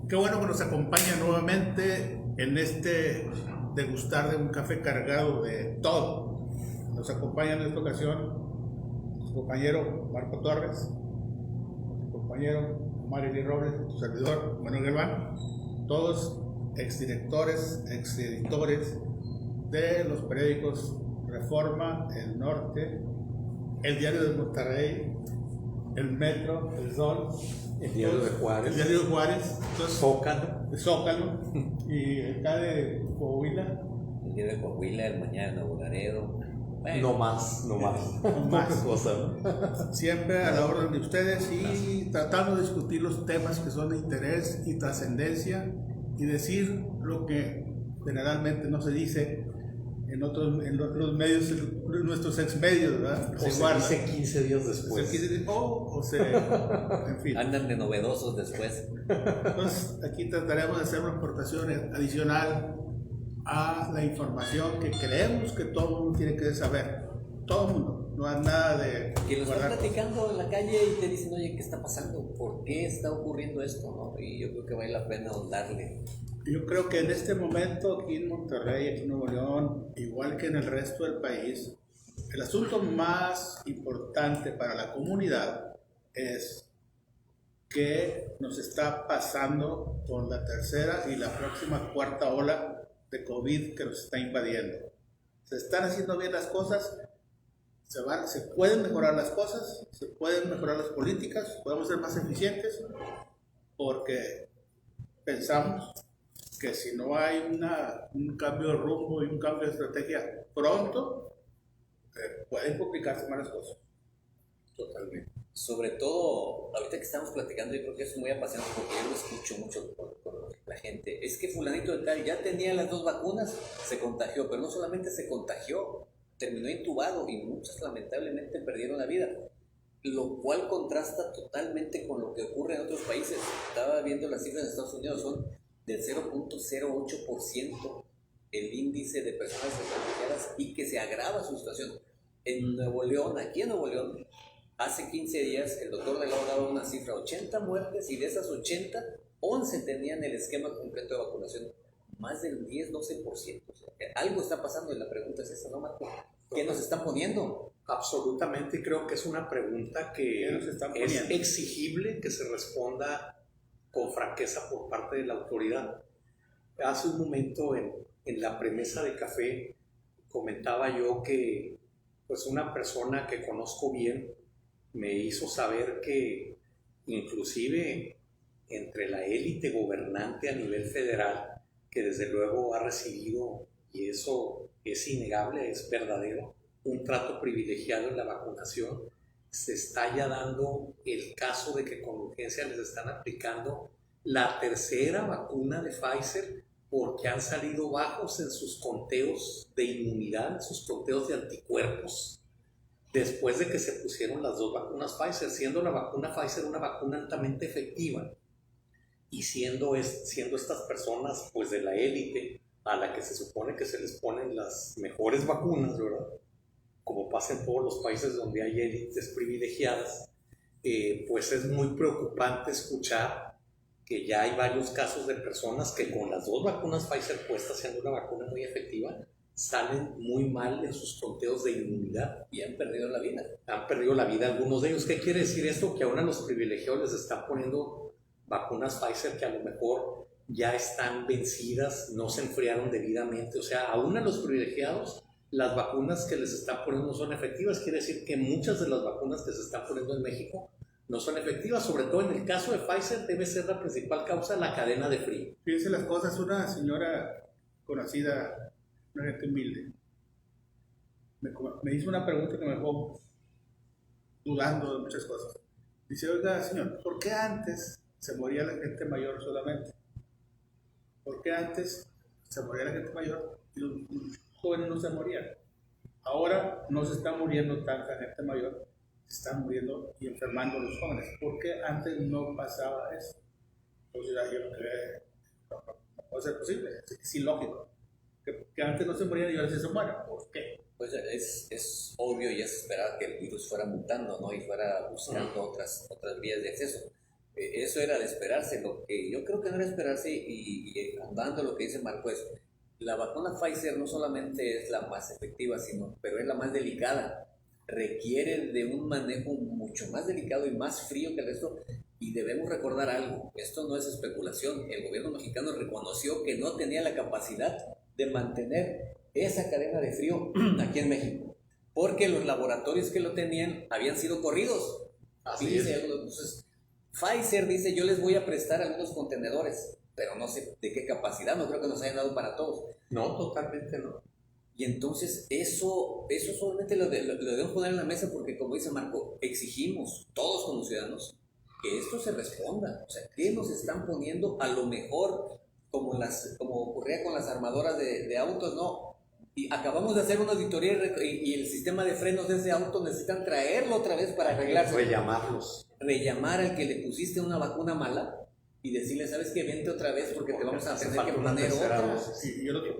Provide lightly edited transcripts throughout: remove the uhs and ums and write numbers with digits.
Qué bueno que nos acompaña nuevamente en este degustar de un café cargado de todo. Nos acompaña en esta ocasión su compañero Marco Torres, su compañero Marily Robles, su servidor Manuel Galván, todos exdirectores, exeditores de los periódicos Reforma, El Norte, El Diario de Monterrey, El Metro, El Sol, El Diario de Juárez, El Diario de Juárez, entonces, Zócalo, y acá de Coahuila. El Diario de Coahuila, El Mañana de Nuevo Laredo. Bueno, no más. Más. Cosas, ¿no? Siempre a la orden de ustedes y tratando de discutir los temas que son de interés y trascendencia y decir lo que generalmente no se dice en los medios, en nuestros ex medios, ¿verdad? O se dice 15 días después. En fin. andan de novedosos después. Entonces, aquí trataremos de hacer una aportación adicional a la información que creemos que todo el mundo tiene que saber. Todo el mundo. No hay nada de Que lo están guardar platicando en la calle y te dicen, oye, ¿qué está pasando? ¿Por qué está ocurriendo esto? ¿No? Y yo creo que vale la pena ahondarle. Yo creo que en este momento aquí en Monterrey, aquí en Nuevo León, igual que en el resto del país, el asunto más importante para la comunidad es qué nos está pasando con la tercera y la próxima cuarta ola de COVID que nos está invadiendo. Se están haciendo bien las cosas, se pueden mejorar las cosas, se pueden mejorar las políticas, podemos ser más eficientes, porque pensamos que si no hay un cambio de rumbo y un cambio de estrategia pronto, pueden complicarse más las cosas. Totalmente. Sobre todo, ahorita que estamos platicando, yo creo que es muy apasionante porque yo lo escucho mucho con la gente. Es que fulanito de tal ya tenía las 2 vacunas, se contagió, pero no solamente se contagió, terminó intubado y muchos lamentablemente perdieron la vida. Lo cual contrasta totalmente con lo que ocurre en otros países. Estaba viendo las cifras de Estados Unidos, son del 0.08% el índice de personas contagiadas y que se agrava su situación. En Nuevo León, aquí en Nuevo León, hace 15 días el doctor de la daba una cifra, 80 muertes, y de esas 80, 11 tenían el esquema completo de vacunación, más del 10-12%. O sea, algo está pasando y la pregunta es esa, ¿no, Marco? ¿Qué nos están poniendo? Absolutamente, creo que es una pregunta que es exigible que se responda con franqueza por parte de la autoridad. Hace un momento en la premesa de café comentaba yo que pues una persona que conozco bien me hizo saber que inclusive entre la élite gobernante a nivel federal, que desde luego ha recibido, y eso es innegable, es verdadero, un trato privilegiado en la vacunación, se está ya dando el caso de que con urgencia les están aplicando la tercera vacuna de Pfizer porque han salido bajos en sus conteos de inmunidad, en sus conteos de anticuerpos, después de que se pusieron las 2 vacunas Pfizer, siendo la vacuna Pfizer una vacuna altamente efectiva y siendo estas personas pues de la élite a la que se supone que se les ponen las mejores vacunas, ¿verdad? Como pasa en todos los países donde hay élites privilegiadas, pues es muy preocupante escuchar que ya hay varios casos de personas que con las 2 vacunas Pfizer puestas, siendo una vacuna muy efectiva, salen muy mal en sus conteos de inmunidad. Y han perdido la vida. Han perdido la vida algunos de ellos. ¿Qué quiere decir esto? Que aún a los privilegiados les están poniendo vacunas Pfizer que a lo mejor ya están vencidas, no se enfriaron debidamente. O sea, aún a los privilegiados las vacunas que les están poniendo no son efectivas. Quiere decir que muchas de las vacunas que se están poniendo en México no son efectivas, sobre todo en el caso de Pfizer debe ser la principal causa la cadena de frío. Fíjense las cosas, una señora conocida, una gente humilde, me hizo una pregunta que me dejó dudando de muchas cosas. Dice, oiga señor, ¿por qué antes se moría la gente mayor solamente? ¿Por qué antes se moría la gente mayor y los jóvenes no se morían? Ahora no se está muriendo tanta gente mayor, se están muriendo y enfermando los jóvenes. ¿Por qué antes no pasaba eso? Entonces yo no puede ser posible, es ilógico. Que antes no se morían y ahora sí se mueren. ¿Por qué? Pues es obvio y es esperar que el virus fuera mutando, ¿no? Y fuera buscando otras vías de acceso. Eso era de esperarse. Lo que yo creo que no era esperarse, y andando lo que dice Marco, es la vacuna Pfizer no solamente es la más efectiva, pero es la más delicada. Requiere de un manejo mucho más delicado y más frío que el resto. Y debemos recordar algo, esto no es especulación. El gobierno mexicano reconoció que no tenía la capacidad de mantener esa cadena de frío aquí en México, porque los laboratorios que lo tenían habían sido corridos. Así es. Entonces, Pfizer dice, yo les voy a prestar algunos contenedores, pero no sé de qué capacidad, no creo que nos hayan dado para todos. No, totalmente no. Y entonces eso solamente lo debemos poner en la mesa, porque como dice Marco, exigimos todos como ciudadanos que esto se responda. O sea, ¿qué nos están poniendo? A lo mejor como ocurría con las armadoras de autos, no. Y acabamos de hacer una auditoría y el sistema de frenos de ese auto necesitan traerlo otra vez para arreglarse. Rellamar al que le pusiste una vacuna mala y decirle, ¿sabes qué? Vente otra vez porque te vamos a tener que poner otra.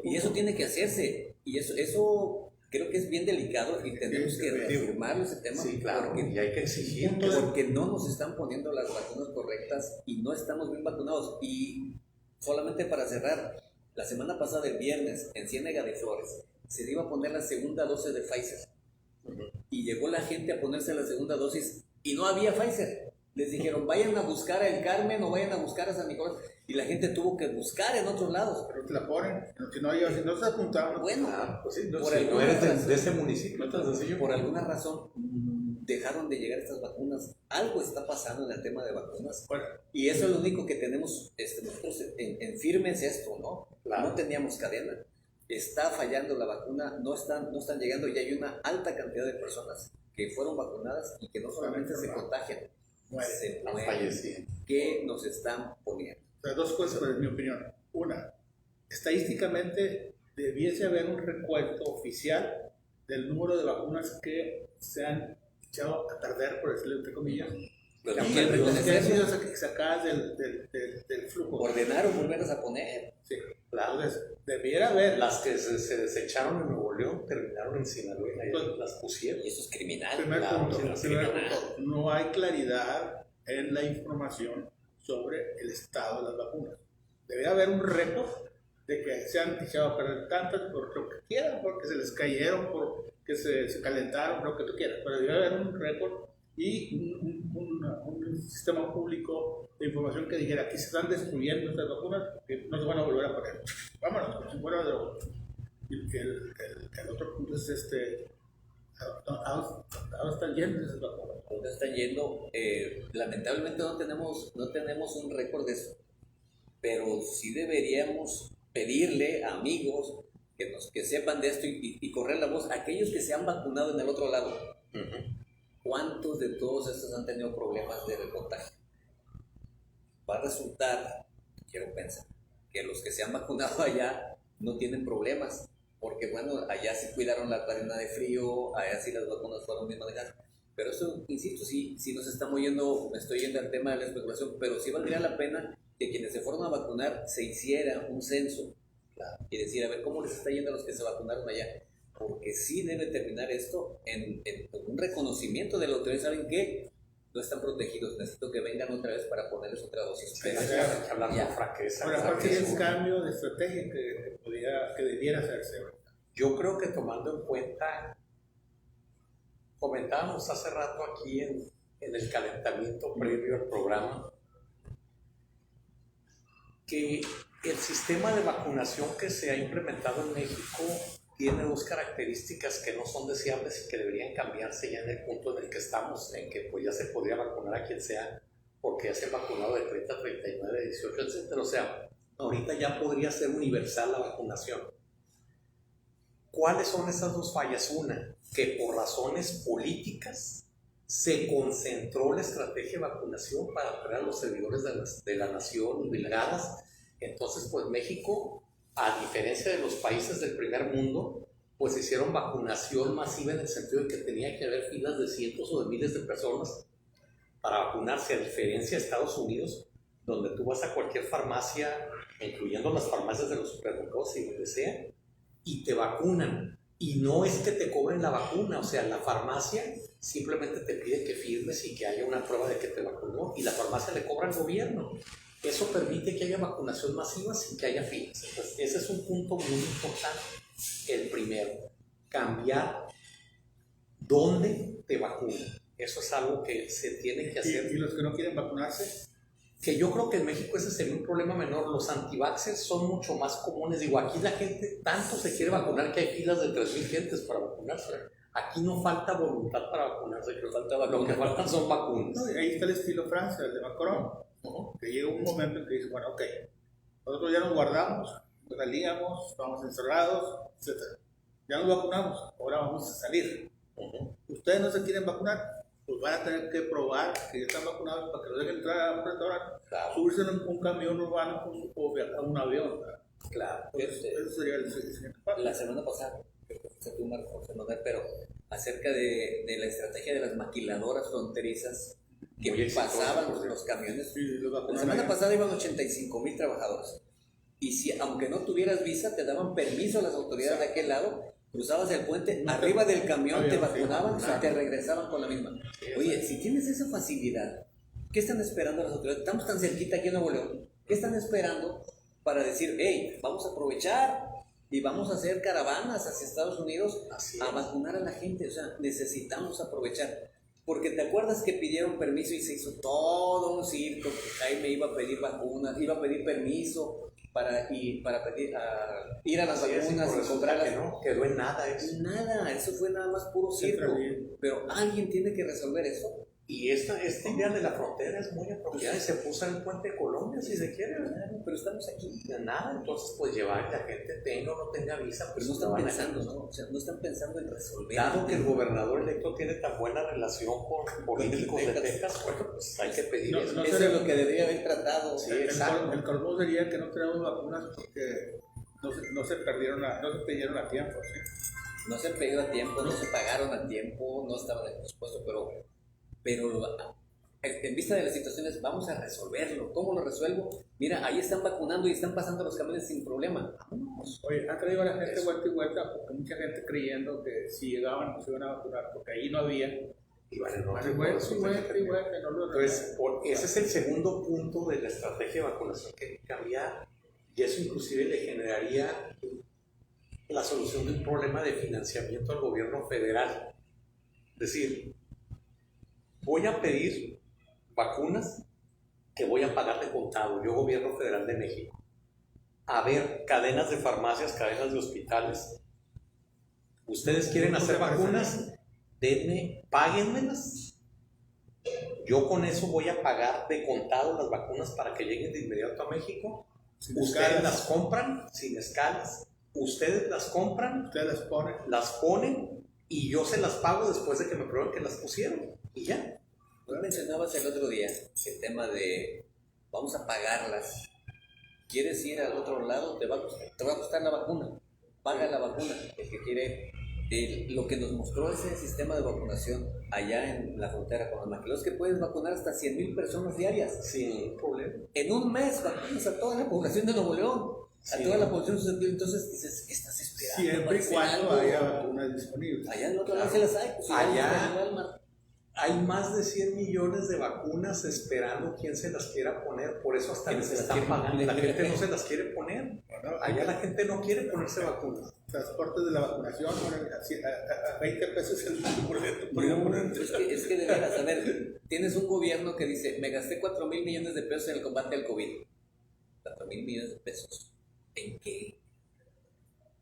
Y eso tiene que hacerse. Y eso creo que es bien delicado y tenemos que reafirmarlo ese tema. Sí, claro, y hay que exigir. Porque no nos están poniendo las vacunas correctas y no estamos bien vacunados. Y solamente para cerrar, la semana pasada, el viernes, en Ciénega de Flores, se iba a poner la segunda dosis de Pfizer. Y llegó la gente a ponerse la segunda dosis y no había Pfizer. Les dijeron, vayan a buscar a El Carmen o vayan a buscar a San Nicolás. Y la gente tuvo que buscar en otros lados. Pero te la ponen, si no se apuntaron. Bueno, pues sí, por si no eres de ese municipio, por alguna razón dejaron de llegar estas vacunas. Algo está pasando en el tema de vacunas. Bueno, y eso es lo único que tenemos nosotros en firme es esto, ¿no? Claro. No teníamos cadena. Está fallando la vacuna, no están llegando, y hay una alta cantidad de personas que fueron vacunadas y que no solamente se contagian, se mueren. ¿Qué nos están poniendo? O sea, dos cosas, en mi opinión. Una, estadísticamente debiese haber un recuento oficial del número de vacunas que se han echado a perder, por decirlo entre comillas, Pero y que han sido sacadas del flujo. Ordenar o volverlas a poner. Sí, claro. Entonces, debiera haber. Las que se desecharon en Nuevo León terminaron en Sinaloa y ahí las pusieron. Y eso es criminal. Primer punto, no hay claridad en la información sobre el estado de las vacunas. Debería haber un récord de que se han echado a perder tantas por lo que quieran, porque se les cayeron, porque se calentaron, lo que tú quieras, pero debería haber un récord y un sistema público de información que dijera, aquí se están destruyendo estas vacunas, que no se van a volver a poner. Vámonos, como si fuera droga. Y el otro punto es ahora están yendo esas vacunas. ¿Dónde están yendo? Lamentablemente no tenemos un récord de eso, pero sí deberíamos pedirle a amigos que sepan de esto y correr la voz, aquellos que se han vacunado en el otro lado. ¿Cuántos de todos estos han tenido problemas de contagio? Va a resultar, quiero pensar, que los que se han vacunado allá no tienen problemas, porque bueno, allá sí cuidaron la cadena de frío, allá sí las vacunas fueron bien manejadas. Pero eso, insisto, sí nos estamos yendo, me estoy yendo al tema de la especulación, pero sí valdría la pena que quienes se fueron a vacunar se hiciera un censo y decir, a ver, ¿cómo les está yendo a los que se vacunaron allá? Porque sí debe terminar esto en un reconocimiento de la autoridad. ¿Saben qué? No están protegidos, necesito que vengan otra vez para ponerles otra dosis. Pero hablar con franqueza. Ahora, ¿cuál sería el cambio de estrategia que debiera hacerse? Yo creo que tomando en cuenta, comentábamos hace rato aquí en el calentamiento previo al programa, que el sistema de vacunación que se ha implementado en México tiene dos características que no son deseables y que deberían cambiarse ya en el punto en el que estamos, en que pues ya se podría vacunar a quien sea, porque ya se ha vacunado de 30, 39, 18, etc. O sea, ahorita ya podría ser universal la vacunación. ¿Cuáles son esas dos fallas? Una, que por razones políticas se concentró la estrategia de vacunación para traer a los servidores de la nación brigadas. Entonces, pues México, a diferencia de los países del primer mundo, pues hicieron vacunación masiva en el sentido de que tenía que haber filas de cientos o de miles de personas para vacunarse, a diferencia de Estados Unidos, donde tú vas a cualquier farmacia, incluyendo las farmacias de los supermercados y donde sea, y te vacunan. Y no es que te cobren la vacuna, o sea, la farmacia simplemente te pide que firmes y que haya una prueba de que te vacunó, y la farmacia le cobra al gobierno. Eso permite que haya vacunación masiva sin que haya filas. Entonces, ese es un punto muy importante. El primero, cambiar dónde te vacunan. Eso es algo que se tiene que hacer. ¿Y los que no quieren vacunarse? Que yo creo que en México ese sería un problema menor. Los antivaxxers son mucho más comunes. Digo, aquí la gente tanto se quiere vacunar que hay filas de 3,000 gentes para vacunarse. Aquí no falta voluntad para vacunarse, lo que faltan son vacunas. No, y ahí está el estilo Francia, el de Macron, que llega un momento en que dice, bueno, ok, nosotros ya nos guardamos, nos salíamos, vamos encerrados, etc. Ya nos vacunamos, ahora vamos a salir. Ustedes no se quieren vacunar, pues van a tener que probar que ya están vacunados para que los dejen entrar a un restaurante, subirse en un camión urbano o viajar a un avión. Claro. Eso sería el siguiente paso. La semana pasada, pero acerca de la estrategia de las maquiladoras fronterizas que pasaban los camiones. La semana pasada iban 85,000 trabajadores. Y si, aunque no tuvieras visa, te daban permiso a las autoridades de aquel lado, cruzabas el puente, arriba del camión te vacunaban y te regresaban con la misma. Oye, si tienes esa facilidad, ¿qué están esperando las autoridades? Estamos tan cerquita aquí en Nuevo León. ¿Qué están esperando para decir, hey, vamos a aprovechar y vamos a hacer caravanas hacia Estados Unidos a vacunar a la gente? O sea, necesitamos aprovechar. Porque te acuerdas que pidieron permiso y se hizo todo un circo. Jaime iba a pedir vacunas, iba a pedir permiso para ir a las vacunas y comprarlas. No quedó en nada eso. Nada, eso fue nada más puro circo. Pero alguien tiene que resolver eso. Y esta idea de la frontera es muy apropiada y se puso en el puente de Colombia, si se quiere, ¿verdad? Pero estamos aquí. Nada, entonces pues llevar que la gente tenga o no tenga visa. Pero no están pensando, ¿no? O sea, no están pensando en resolver. Dado que el gobernador electo tiene tan buena relación con políticos de Texas, bueno, pues hay que pedir eso. Eso es lo que debería haber tratado. Sí, el colmo sería que no tenemos vacunas porque no se pidieron a tiempo. ¿Sí? No se pidió a tiempo, no se pagaron a tiempo, no estaba en el presupuesto, pero en vista de las situaciones vamos a resolverlo. ¿Cómo lo resuelvo? Mira, ahí están vacunando y están pasando los camiones sin problema. Oye, han traído a la gente vuelta y vuelta, porque mucha gente creyendo que si llegaban no se iban a vacunar, porque ahí no había. Y van en orden. Entonces, ese es el segundo punto de la estrategia de vacunación que hay que cambiar, y eso inclusive le generaría la solución de un problema de financiamiento al gobierno federal. Es decir, voy a pedir vacunas que voy a pagar de contado, yo gobierno federal de México. A ver, cadenas de farmacias, cadenas de hospitales. ¿Ustedes quieren hacer vacunas? Denme, páguenmelas. Yo con eso voy a pagar de contado las vacunas para que lleguen de inmediato a México. Ustedes las compran sin escalas. Ustedes las compran, ustedes las ponen y yo se las pago después de que me prueben que las pusieron. Y ya. Tú mencionabas el otro día el tema de vamos a pagarlas. ¿Quieres ir al otro lado? Te va a costar la vacuna. Paga la vacuna. El que quiere. Lo que nos mostró ese sistema de vacunación allá en la frontera con los maquilados es que puedes vacunar hasta 100,000 personas diarias. Sin ningún problema. En un mes vacunas a toda la población de Nuevo León. A toda la población susceptible. Entonces dices, ¿qué estás esperando? Siempre y cuando haya vacunas disponibles. Allá en el otro lado se las hay. Pues, allá hay más de 100 millones de vacunas esperando quien se las quiera poner. Por eso hasta les están pagando. La gente no se las quiere poner. Allá la gente no quiere ponerse vacunas. Transportes de la vacunación a 20 pesos el boleto. Es que de veras, a ver, tienes un gobierno que dice, me gasté 4,000 millones de pesos en el combate al COVID. 4,000 millones de pesos. ¿En qué?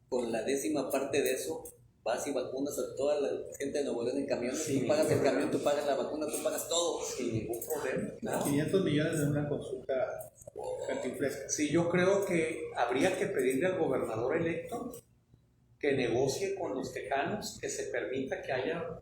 Con la 10ª parte de eso, vas y vacunas a toda la gente de Nuevo León en camiones. Tú pagas el camión, tú pagas la vacuna, tú pagas todo. Sin ningún problema. ¿No? 500 millones en una consulta cantinflesca. Sí, yo creo que habría que pedirle al gobernador electo que negocie con los tejanos, que se permita que haya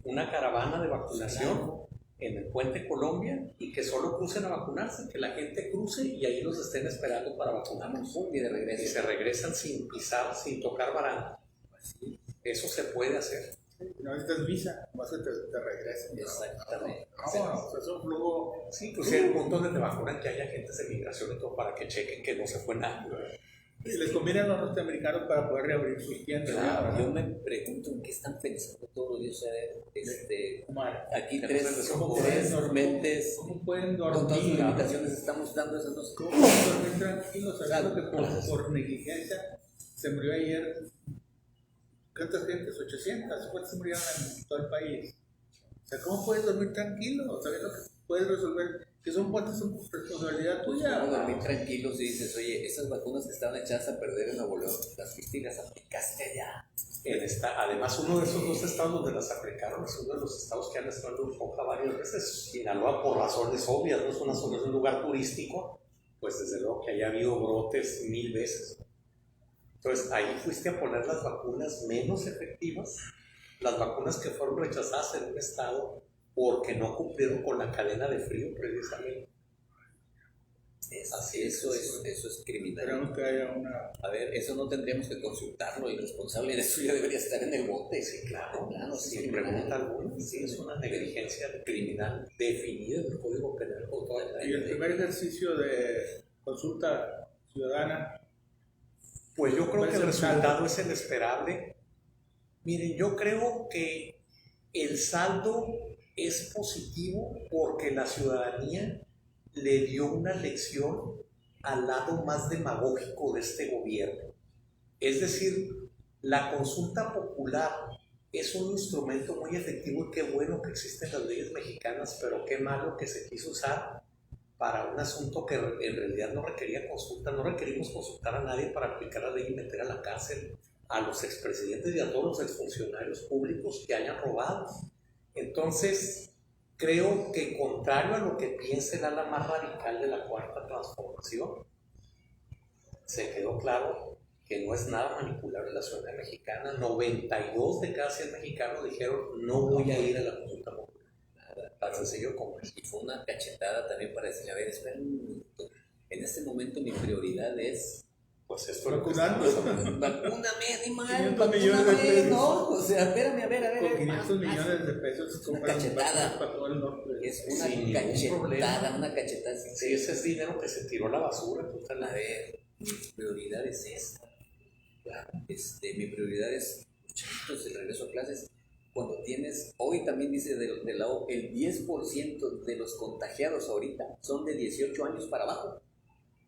una caravana de vacunación en el puente Colombia y que solo crucen a vacunarse, que la gente cruce y ahí los estén esperando para vacunarnos. Y de regreso. Y se regresan sin pisar, sin tocar baranda. Sí. Eso se puede hacer. No necesitas visa, más que te regresan. Exactamente. No, es un flujo. Sí, pues hay un punto donde te vacunan que haya agentes de migración y todo para que chequen que no se fue nada. Y les conviene a los norteamericanos para poder reabrir sus tiendas. Claro, yo me pregunto en qué están pensando todos los días. O sea, aquí tres mentes ¿cómo pueden con todas sus dormir? limitaciones estamos dando esas dos ¿Cómo pueden dormir tranquilos? Sabiendo que por negligencia se murió ayer. ¿Cuántas gentes? 800. ¿Cuántas se murieron en todo el país? O sea, ¿cómo puedes dormir tranquilo? Sabiendo que puedes resolver, que son responsabilidad tuya. Vamos a dormir tranquilos y dices, oye, esas vacunas que estaban echadas a perder en Nuevo León, las fuiste y las aplicaste allá. Además, uno de esos dos estados donde las aplicaron es uno de los estados que han estado en foca varias veces. Sinaloa, por razones obvias, no es una zona, es un lugar turístico, pues desde luego que haya habido brotes 1000 veces. Entonces, ahí fuiste a poner las vacunas menos efectivas, las vacunas que fueron rechazadas en un estado porque no cumplieron con la cadena de frío, precisamente. Eso es criminal. Esperamos que haya una... A ver, eso no tendríamos que consultarlo, y el responsable de eso ya debería estar en el bote. Sí, claro, sin pregunta alguna. Sí, es una negligencia criminal definida en el Código Penal. Y el primer ejercicio de consulta ciudadana. Pues yo creo que el resultado es el esperable. Miren, yo creo que el saldo es positivo porque la ciudadanía le dio una lección al lado más demagógico de este gobierno. Es decir, la consulta popular es un instrumento muy efectivo y qué bueno que existen las leyes mexicanas, pero qué malo que se quiso usar para un asunto que en realidad no requería consulta. No requerimos consultar a nadie para aplicar la ley y meter a la cárcel a los expresidentes y a todos los exfuncionarios públicos que hayan robado. Entonces, creo que contrario a lo que piensa el ala más radical de la Cuarta Transformación, se quedó claro que no es nada manipulable la ciudadanía mexicana. 92 de cada 100 mexicanos dijeron no voy a ir a la consulta popular. Tan sencillo como eso. Y fue una cachetada también para decirle, a ver, espera un minuto. En este momento mi prioridad es... Pues esto vacunando. Vacúname, animal. 500 millones de pesos. No, o sea, espérame, a ver. Con 500 millones de pesos es una cachetada. Para todo el norte. Es una cachetada. Sí, ese es dinero que se tiró a la basura. A ver, mi prioridad es esta. Claro, mi prioridad es, muchachitos, el regreso a clases. Cuando tienes, hoy también dice de la O, el 10% de los contagiados ahorita son de 18 años para abajo.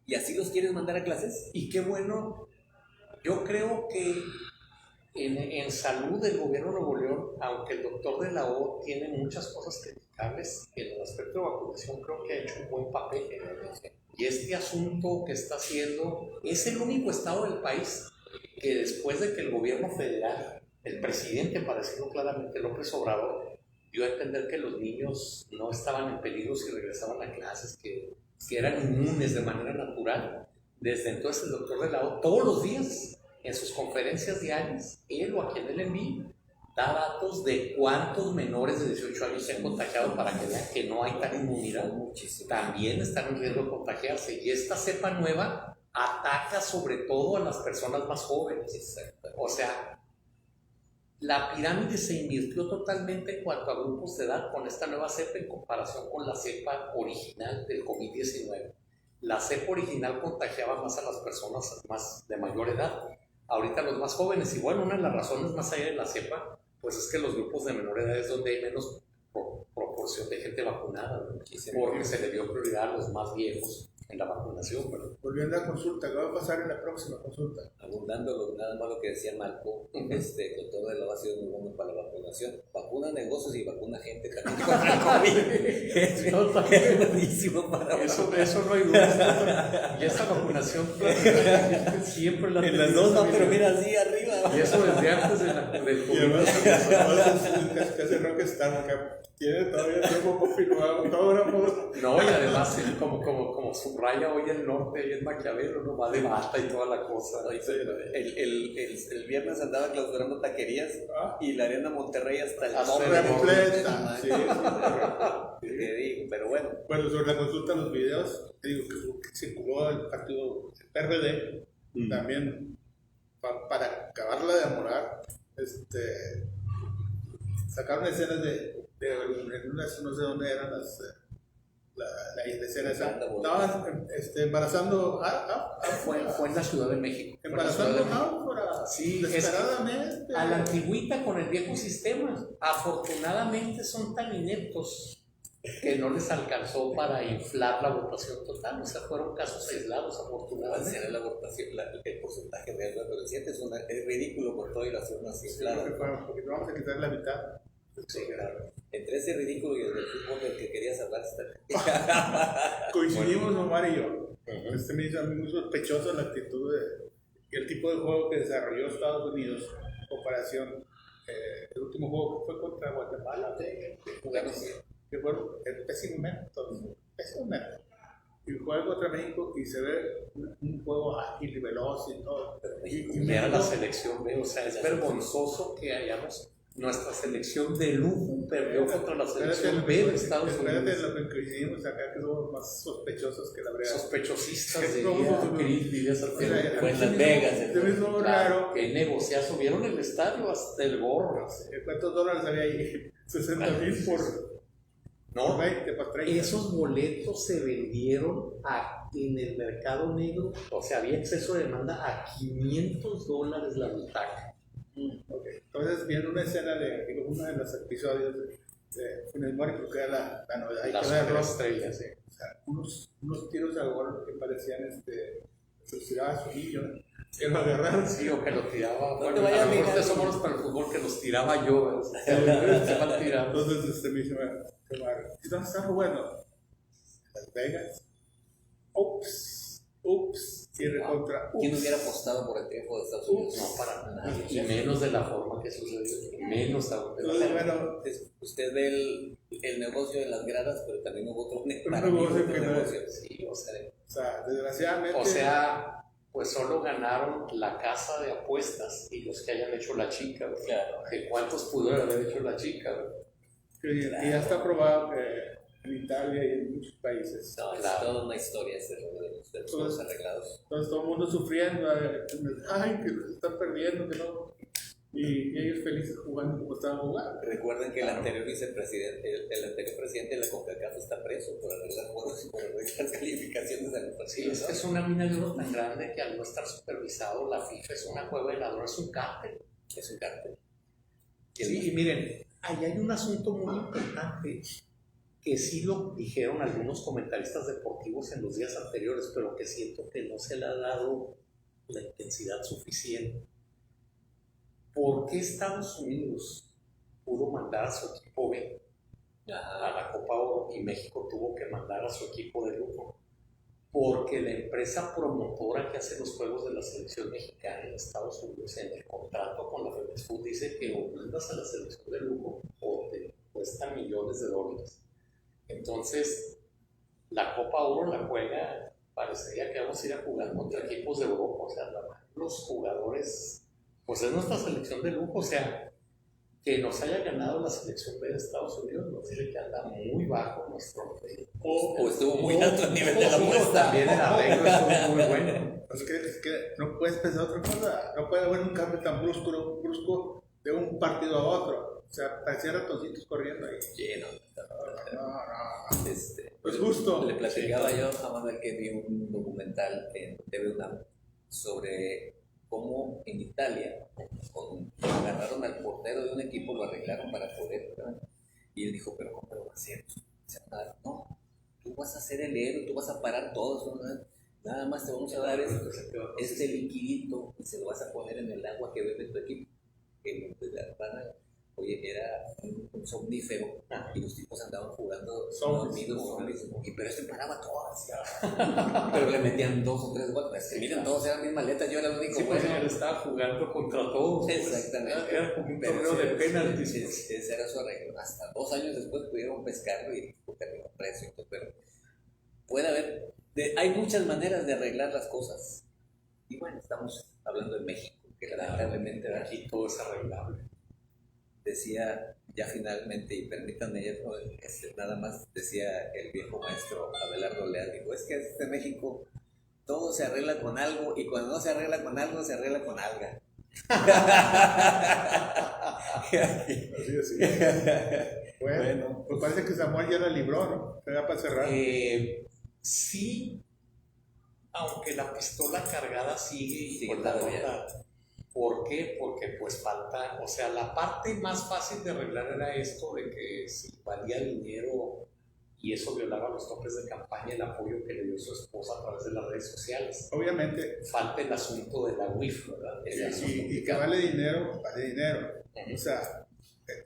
¿Y así los quieres mandar a clases? Y qué bueno, yo creo que en salud del gobierno de Nuevo León, aunque el doctor de la O tiene muchas cosas criticables, en el aspecto de vacunación creo que ha hecho un buen papel. Y este asunto que está haciendo es el único estado del país que después de que el gobierno federal, el presidente, para decirlo claramente, López Obrador, dio a entender que los niños no estaban en peligro si regresaban a clases, que eran inmunes de manera natural. Desde entonces el doctor de la O todos los días en sus conferencias diarias, él o a quien él envíe, da datos de cuántos menores de 18 años se han contagiado para que vean que no hay tal inmunidad. También están en riesgo de contagiarse, y esta cepa nueva ataca sobre todo a las personas más jóvenes. O sea, la pirámide se invirtió totalmente en cuanto a grupos de edad con esta nueva cepa en comparación con la cepa original del COVID-19. La cepa original contagiaba más a las personas más de mayor edad. Ahorita los más jóvenes, y bueno, una de las razones más allá de la cepa, pues es que los grupos de menor edad es donde hay menos proporción de gente vacunada, ¿no? Porque se le dio prioridad a los más viejos en la vacunación. ¿Verdad? Volviendo a la consulta, ¿qué va a pasar en la próxima consulta? Abundando nada más lo que decía Marco, el doctor de la ha sido muy bueno para la vacunación. Vacuna negocios y vacuna gente también contra el COVID. Es buenísimo para eso no hay duda. Y esa vacunación siempre la en las dos, no, pero mira así arriba. Y eso desde antes del COVID. Y además, casi Rockstar, porque tiene todavía tiempo confirmado, No, y además, como subraya hoy el norte y el Maquiavelo, no va de bata y toda la cosa. El viernes andaba clausurando taquerías y la arena Monterrey hasta el nombre completa. Sí, te digo, pero bueno. Bueno, sobre la consulta, los videos, te digo que circuló el partido PRD, también para acabarla de demorar, sacaron escenas de no sé dónde eran la de Cereza. Estaban embarazando fue en la Ciudad de México. Embarazando ánfora. Sí, desesperadamente. A la antigüita con el viejo sistema. Afortunadamente son tan ineptos que no les alcanzó para inflar la votación total. O sea, fueron casos aislados, afortunadamente. ¿Cuál será la votación, el porcentaje real? Pero sientes es ridículo por todo y la zona así inflada. Porque vamos a quitar la mitad. Sí, claro. Entre ese ridículo y el del fútbol del que querías hablar está. Coincidimos Omar y yo. Me hizo a mí muy sospechoso la actitud y el tipo de juego que desarrolló Estados Unidos en comparación. El último juego fue contra Guatemala, que fue el pésimo método. Y juega contra México y se ve un juego ágil y veloz y todo. Y era la selección B, o sea, es vergonzoso que hayamos. Nuestra selección de lujo perdió contra la selección B de Estados Unidos. Espérate lo que coincidimos acá, que somos más sospechosos que la verdad. Sospechosistas, diría Santiago. Fue en Las Vegas. Se me hizo raro. Que negociazo. ¿Vieron el estadio hasta el gorro? ¿Cuántos dólares había ahí? 60,000 por... No, 20, por 30. Esos boletos se vendieron en el mercado negro, o sea, había exceso de demanda a $500 la butaca. Okay. Entonces, viendo una escena de uno de los episodios de Funes Mori, porque era la novedad, hay que verlo. Estrellas, sí. O sea, unos tiros a gol que parecían se los tiraba a su niño, que lo agarraron. Sí, o que lo tiraba. No bueno, te vayas a lo mejor a te somos para el fútbol que los tiraba yo. Se van tirando. Entonces, me dice, ¿y dónde están jugando? Las Vegas. Ups. Y recontra. ¿Quién hubiera apostado por el triunfo de Estados Unidos? No, para nada. Y menos de la forma que sucedió. Menos aún de la forma. Bueno, usted ve el negocio de las gradas, pero también hubo otro negocio. Sí, o sea, desgraciadamente. O sea, pues solo ganaron la casa de apuestas y los que hayan hecho la chica. ¿Verdad? Claro. ¿De cuántos pudieron haber hecho la chica? ¿Verdad? Y ya está probado en Italia y en muchos países. No, es toda una historia ese de los juegos arreglados. Entonces todo el mundo sufriendo, ay, que nos están perdiendo, que no. Y ellos felices jugando como estaban jugando. Recuerden que el anterior vicepresidente, el anterior presidente de la CONCACAF está preso por arreglar juegos y por arreglar calificaciones de los partidos. Sí, es que es una mina de oro tan grande que al no estar supervisado, la FIFA es una cueva de ladrón, es un cártel. Es un cártel. Sí, y miren, ahí hay un asunto muy importante que sí lo dijeron algunos comentaristas deportivos en los días anteriores, pero que siento que no se le ha dado la intensidad suficiente. ¿Por qué Estados Unidos pudo mandar a su equipo B a la Copa Oro y México tuvo que mandar a su equipo de lujo? Porque la empresa promotora que hace los juegos de la selección mexicana en Estados Unidos, en el contrato con la FedExFood, dice que o mandas a la selección de lujo o te cuesta millones de dólares. Entonces, la Copa Oro la juega, parecería que vamos a ir a jugar contra equipos de Europa, o sea, los jugadores, pues es nuestra selección de lujo, o sea, que nos haya ganado la selección B de Estados Unidos nos dice que anda muy bajo nuestro nivel. O estuvo muy alto a nivel de la apuesta. También el arreglo estuvo muy bueno. Es que no puedes pensar otra cosa, no puede haber un cambio tan brusco de un partido a otro. O sea, parecían ratoncitos corriendo ahí. Sí, no. Pues justo. Le platicaba yo a Manuel que vi un documental en TV UNAM sobre cómo en Italia agarraron al portero de un equipo, lo arreglaron para poder, ¿verdad? Y él dijo, pero ¿cómo lo va a hacer? No, tú vas a ser el héroe, tú vas a parar todo, ¿verdad? Nada más te vamos a dar este liquidito y se lo vas a poner en el agua que bebe tu equipo. Oye, era un somnífero y los tipos andaban jugando dormidos, pero este paraba todas. Pero le metían 2 o 3 goles. Miren, todos eran mis maletas, yo era el único. Sí, pues él estaba jugando contra todos. Exactamente. Era como un torneo de penaltis. Ese era su arreglo. Hasta 2 años después pudieron pescarlo y terminó preso. Pero puede haber, hay muchas maneras de arreglar las cosas. Y bueno, estamos hablando de México, que lamentablemente aquí todo es arreglable. Decía ya finalmente, y permítanme nada más, decía el viejo maestro Abelardo Leal, dijo, es que en México todo se arregla con algo y cuando no se arregla con algo, se arregla con alga. Así. Bueno, pues parece que Samuel ya la libró, ¿no? Era para cerrar. Sí, aunque la pistola cargada sigue con la todavía. nota. ¿Por qué? Porque pues falta, o sea, la parte más fácil de arreglar era esto de que si valía dinero y eso violaba los topes de campaña, el apoyo que le dio su esposa a través de las redes sociales. Obviamente. Falta el asunto de la WIF, ¿verdad? Y que vale dinero, vale dinero. O sea,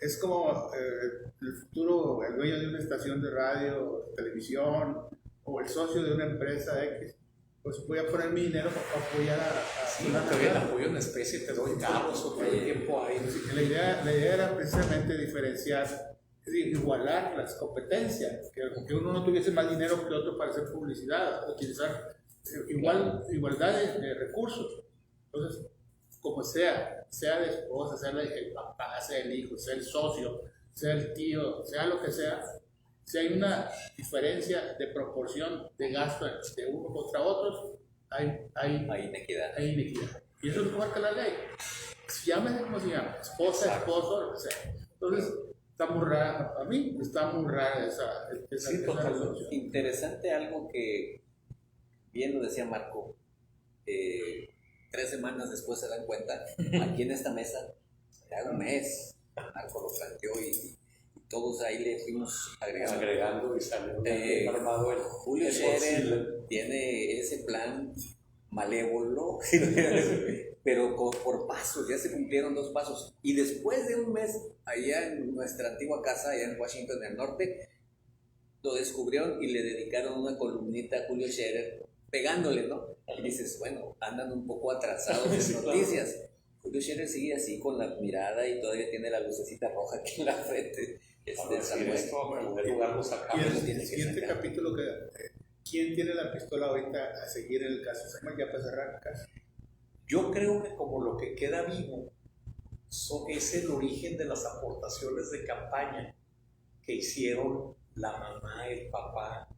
es como el futuro, el dueño de una estación de radio, televisión, o el socio de una empresa X. Pues voy a poner mi dinero para apoyar a sí, te doy el apoyo en especie, te doy carros o todo el tiempo ahí. La idea era precisamente diferenciar, es decir, igualar las competencias, que uno no tuviese más dinero que otro para hacer publicidad, utilizar igualdad de recursos. Entonces, como sea de esposa, sea el papá, sea el hijo, sea el socio, sea el tío, sea lo que sea, si hay una diferencia de proporción de gasto de uno contra otros, hay inequidad. Y eso es lo que marca la ley. Si llame como se llama, esposa, esposo, lo que sea. Entonces, está muy rara, a mí está muy rara esa resolución. Interesante algo que bien lo decía Marco, 3 semanas después se dan cuenta, aquí en esta mesa, ya un mes, Marco lo planteó y todos ahí le fuimos agregando y salió armado el Julio Scherer tiene ese plan malévolo, pero por pasos, ya se cumplieron 2 pasos. Y después de un mes, allá en nuestra antigua casa, allá en Washington del Norte, lo descubrieron y le dedicaron una columnita a Julio Scherer, pegándole, ¿no? Y dices, bueno, andan un poco atrasados en noticias. Claro. Julio Scherer sigue así con la mirada y todavía tiene la lucecita roja aquí en la frente. Y el siguiente capítulo, ¿quién tiene la pistola ahorita a seguir en el caso? Ya para cerrar el caso. Yo creo que como lo que queda vivo es el origen de las aportaciones de campaña que hicieron la mamá, el papá,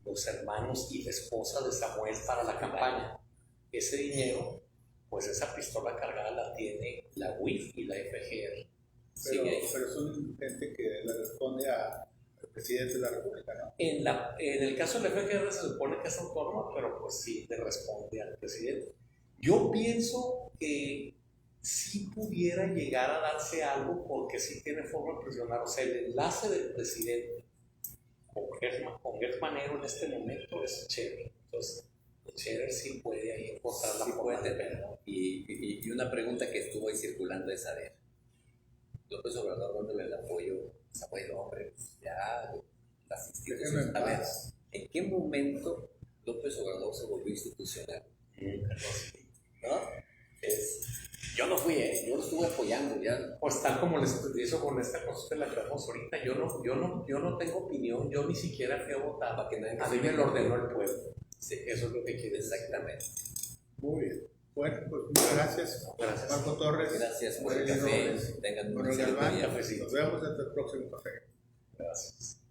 los hermanos y la esposa de Samuel para la campaña. Ese dinero, pues esa pistola cargada la tiene la WIF y la FGR. Pero son gente que le responde al presidente de la República, ¿no? En el caso de la FGR se supone que es autónoma, pero pues sí le responde al presidente. Yo pienso que sí pudiera llegar a darse algo porque sí tiene forma de presionar. O sea, el enlace del presidente con Gertmanero en este momento es Scherer. Entonces, Scherer sí puede ahí encontrar la forma de verlo. Y una pregunta que estuvo ahí circulando es, a ver, López Obrador dándole el apoyo, pues apoyo, hombre, pues ya las instituciones. A ver, ¿en qué momento López Obrador se volvió institucional? ¿No? Yo no fui, yo lo estuve apoyando ya. Pues tal como les hizo con esta cosa que la creamos ahorita, yo no tengo opinión, yo ni siquiera fui a votar para que nadie. A mí me lo ordenó el pueblo. Sí, eso es lo que quiere. Exactamente. Muy bien. Bueno, pues muchas gracias. Gracias. Marco Torres. Gracias por el café. Tengan un buen día. Nos vemos hasta el próximo café. Gracias.